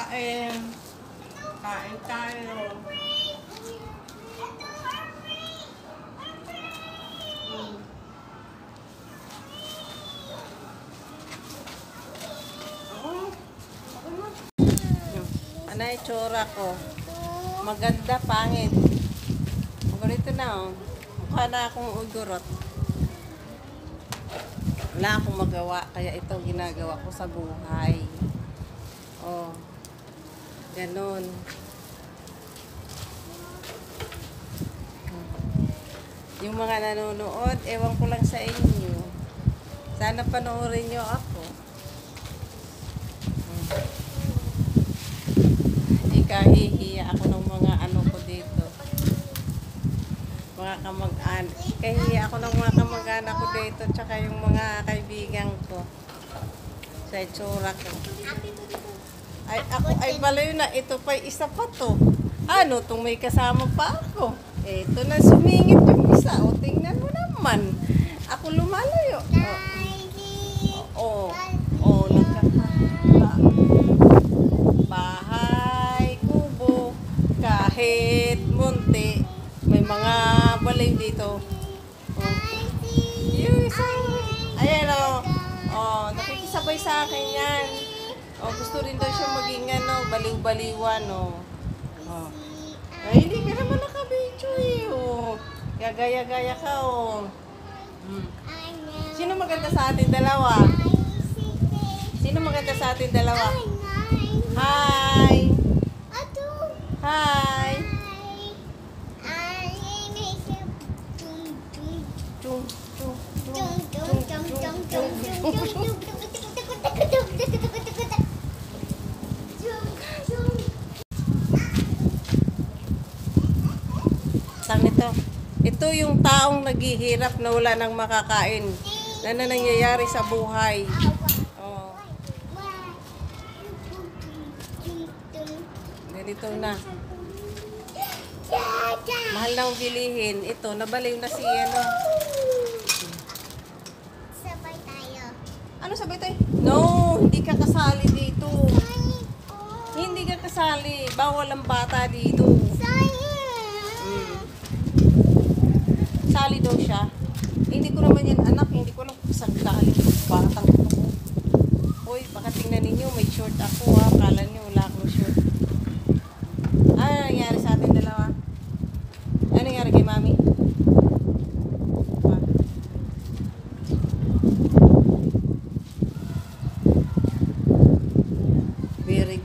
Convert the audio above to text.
kain. Kain tayo. Ano yung tsura ko? Maganda, pangit. Ganito na, oh. Mukha na akong ugurot. Wala akong magawa, kaya ito ginagawa ko sa buhay. Oh. Ganon. Yung mga nanonood, ewan ko lang sa inyo. Sana panoorin nyo ako. Kahihiya ako ng mga ano ko dito. Mga kamag-anak. Kahihiya ako ng mga kamag-anak ko dito, tsaka yung mga kaibigan ko. Sa itsura ko. Ay, ako ay balayo na. Ito pa isa pa to. Ano, itong may kasama pa ako. Ito na sumingit yung isa. O, tingnan mo naman. Ako lumalayo. Oo. Oo, bahay, kubo, kahit munti, may mga balay dito. Ayan o. Oh, nakikisabay sa akin yan. Oh, gusto rin daw siya maging ano, baliw-baliwan o. Oh. Ay, hindi ka naman nakabidyo eh. Oh. Gagaya-gaya ka o. Sino maganda sa ating dalawa? Sino maganda sa ating dalawa? Hi! Hi! Ito. Ito yung taong naghihirap na wala nang makakain. Na nangyayari sa buhay. Oh. Ganito na. Mahal nang bilihin. Ito, nabaliw na si ano. Sabay tayo. Ano sabay tayo? No, hindi ka kasali dito. Hindi ka kasali. Bawal ang bata dito. Sali daw siya. Hindi ko naman yan anak. Hindi ko alam kung saan galing batang ito ko. Hoy, baka tingnan ninyo. May short ako ha. Kala nyo wala akong short. Ano nangyari sa atin dalawa? Ano nangyari kay mami? Very